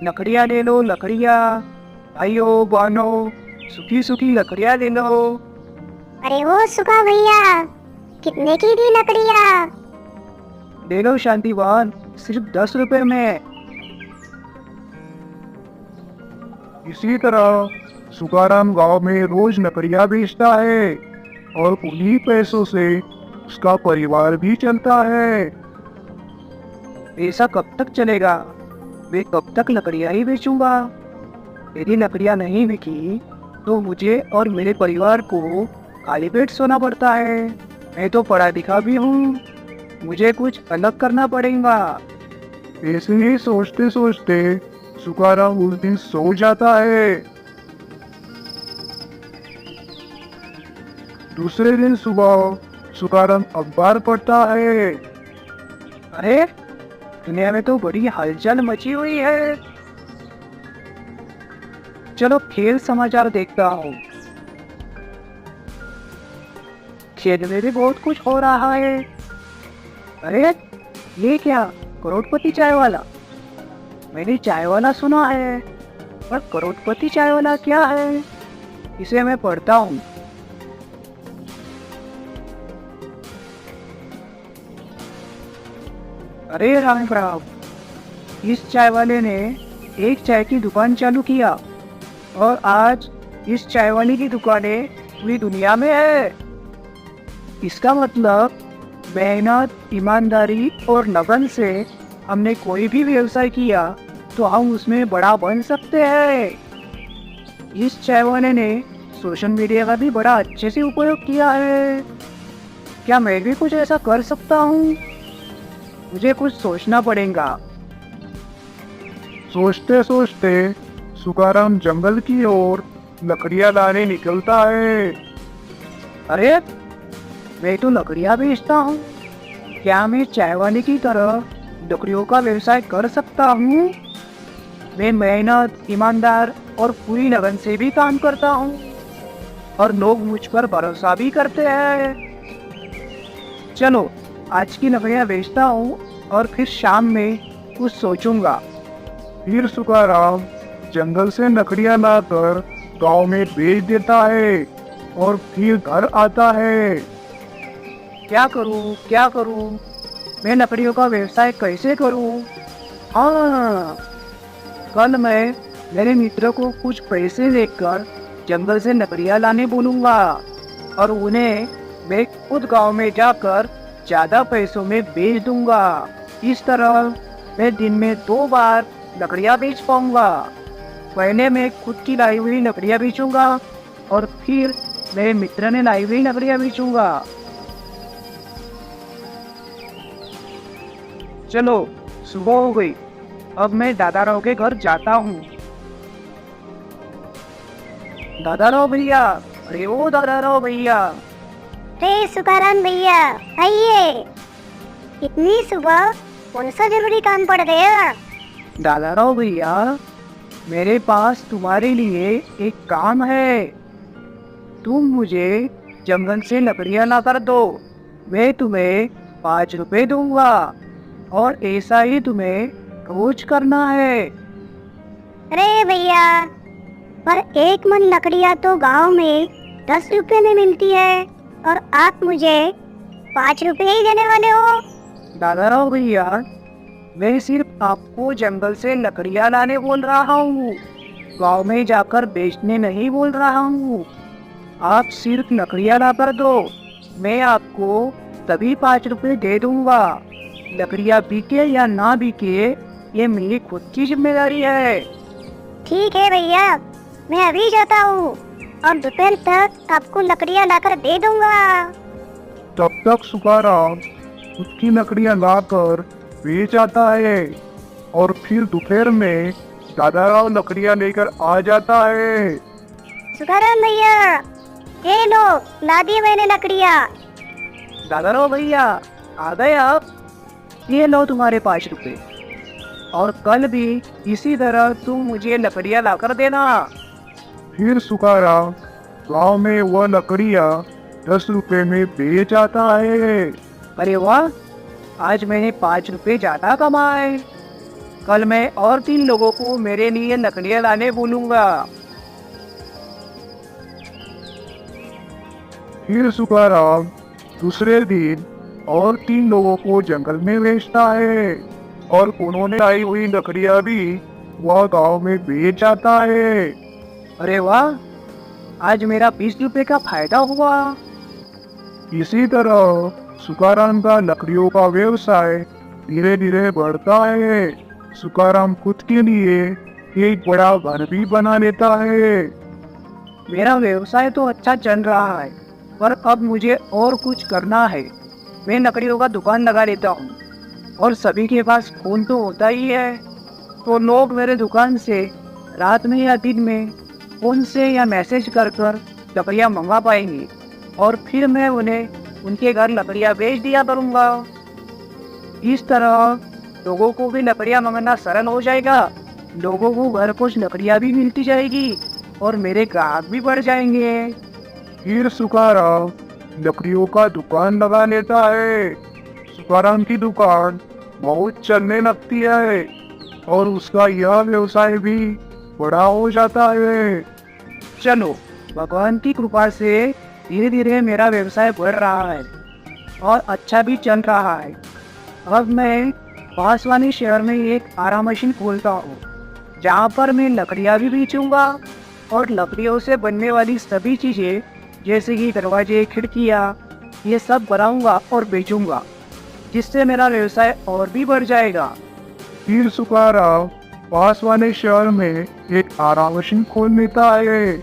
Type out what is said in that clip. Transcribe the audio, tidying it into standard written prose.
लकड़ियाँ ले लो लकड़ियाँ, भाइयों बहनों, सूखी सूखी लकड़ियाँ ले लो। अरे वो सुखा भैया, कितने की दी लकड़ियाँ? ले लो शांतिवान, सिर्फ 10 रुपए में। इसी तरह सुकाराम गांव में रोज लकड़ियाँ बेचता है और उन्हीं पैसों से उसका परिवार भी चलता है। ऐसा कब तक चलेगा? मैं कब तक लकड़ियाँ ही बेचूंगा? यदि लकड़ियाँ नहीं बिकी तो मुझे और मेरे परिवार को खाली पेट सोना पड़ता है। मैं तो पढ़ा लिखा भी हूँ, मुझे कुछ अलग करना पड़ेगा। ऐसे ही सोचते सोचते सुकाराम उस दिन सो जाता है। दूसरे दिन सुबह सुकाराम अखबार पढ़ता है। अरे दुनिया में तो बड़ी हलचल मची हुई है। चलो खेल समाचार देखता हूँ। खेल में भी बहुत कुछ हो रहा है। अरे ये क्या, करोड़पति चाय वाला? मैंने चाय वाला सुना है, पर करोड़पति चाय वाला क्या है? इसे मैं पढ़ता हूँ। अरे राम राम, इस चाय वाले ने एक चाय की दुकान चालू किया और आज इस चाय वाले की दुकानें पूरी दुनिया में है। इसका मतलब मेहनत, ईमानदारी और लगन से हमने कोई भी व्यवसाय किया तो हम उसमें बड़ा बन सकते हैं। इस चाय वाले ने सोशल मीडिया का भी बड़ा अच्छे से उपयोग किया है। क्या मैं भी कुछ ऐसा कर सकता हूँ? मुझे कुछ सोचना पड़ेगा। सोचते सोचते सुकाराम जंगल की ओर लकड़ियाँ लाने निकलता है। अरे मैं तो लकड़ियाँ बेचता हूँ, क्या मैं चाय वाले की तरह लकड़ियों का व्यवसाय कर सकता हूँ? मैं मेहनत, ईमानदार और पूरी लगन से भी काम करता हूँ और लोग मुझ पर भरोसा भी करते हैं। चलो आज की लकड़ियाँ बेचता हूँ और फिर शाम में कुछ सोचूंगा। फिर सुकाराम जंगल से लकड़ियाँ लाकर गांव में बेच देता है और फिर घर आता है। क्या करूँ? मैं लकड़ियों का व्यवसाय कैसे करूँ? हाँ, कल मैं मेरे मित्र को कुछ पैसे देकर जंगल से लकड़ियाँ लाने बोलूँगा और उन्हें मैं खुद गांव में जाकर ज़्यादा पैसों में बेच दूंगा। इस तरह मैं दिन में 2 बार लकड़ियाँ बेच पाऊंगा। पहले मैं खुद की लाई हुई लकड़ियाँ बेचूंगा और फिर मेरे मित्र ने लाई हुई लकड़ियाँ बेचूंगा। चलो सुबह हो गई, अब मैं दादाराव के घर जाता हूँ। दादाराव भैया, अरे ओ दादाराव भैया। अरे सुखाराम भैया, आइए। इतनी सुबह कौन सा जरूरी काम पड़ गया? दादाराव भैया, मेरे पास तुम्हारे लिए एक काम है। तुम मुझे जंगल से लकड़ियाँ ला कर दो, मैं तुम्हें 5 रुपए दूंगा और ऐसा ही तुम्हें रोज करना है। अरे भैया, पर एक मन लकड़ियाँ तो गांव में 10 रुपए में मिलती है और आप मुझे 5 रुपए ही देने वाले हो। दादाराव भैया, मैं सिर्फ आपको जंगल से लकड़ियाँ लाने बोल रहा हूँ, गांव में जाकर बेचने नहीं बोल रहा हूँ। आप सिर्फ लकड़ियाँ ला कर दो, मैं आपको तभी 5 रुपए दे दूंगा। लकड़ियाँ बिके या ना बिके ये मेरी खुद की जिम्मेदारी है। ठीक है भैया, मैं अभी जाता हूँ और दोपहर तक आपको लकड़ियाँ लाकर दे दूंगा। तब तक सुकाराम उसकी लकड़ियाँ लाकर बेच आता है और फिर दोपहर में दादाराव लकड़ियाँ लेकर आ जाता है। सुखाराम भैया, ये लो, ला दी मैंने लकड़ियाँ। दादाराव भैया आ गए आप, ये लो तुम्हारे 5 रुपए और कल भी इसी तरह तुम मुझे लकड़ियाँ लाकर देना। फिर सुकाराम गांव में वह लकड़ियाँ 10 रुपए में बेच आता है। अरे वाह, आज मैंने 5 रुपए ज्यादा कमाए। कल मैं और 3 लोगों को मेरे लिए लकड़ियाँ लाने बोलूँगा। फिर सुखाराम दूसरे दिन और 3 लोगों को जंगल में भेजता है और उन्होंने लाई हुई लकड़ियाँ भी वह गांव में बेच जाता है। अरे वाह, आज मेरा 20 रुपए का फायदा हुआ। इसी तरह सुखाराम का लकड़ियों का व्यवसाय धीरे धीरे बढ़ता है। सुखाराम खुद के लिए एक बड़ा घर भी बना लेता है। मेरा व्यवसाय तो अच्छा चल रहा है, पर अब मुझे और कुछ करना है। मैं लकड़ियों का दुकान लगा लेता हूँ और सभी के पास फोन तो होता ही है, तो लोग मेरे दुकान से रात में या दिन में फोन से या मैसेज कर कर लकड़ियाँ मंगा पाएंगे और फिर मैं उन्हें उनके घर लकड़ियाँ बेच दिया करूँगा। इस तरह लोगों को भी लकड़ियाँ मंगाना सरल हो जाएगा, लोगों को घर कुछ लकड़ियाँ भी मिलती जाएगी और मेरे ग्राहक भी बढ़ जाएंगे। फिर सुखाराम लकड़ियों का दुकान लगा लेता है। सुखाराम की दुकान बहुत चलने लगती है और उसका यह व्यवसाय भी बड़ा हो जाता है। चलो, भगवान की कृपा से धीरे धीरे मेरा व्यवसाय बढ़ रहा है और अच्छा भी चल रहा है। अब मैं पास वाले शहर में एक आरा मशीन खोलता हूँ, जहाँ पर मैं लकड़ियाँ भी बेचूंगा और लकड़ियों से बनने वाली सभी चीज़ें जैसे कि दरवाजे, खिड़कियाँ, ये सब बनाऊंगा और बेचूंगा, जिससे मेरा व्यवसाय और भी बढ़ जाएगा। फिर सुखाराम पास वाले शहर में एक आरा मशीन खोल लेता है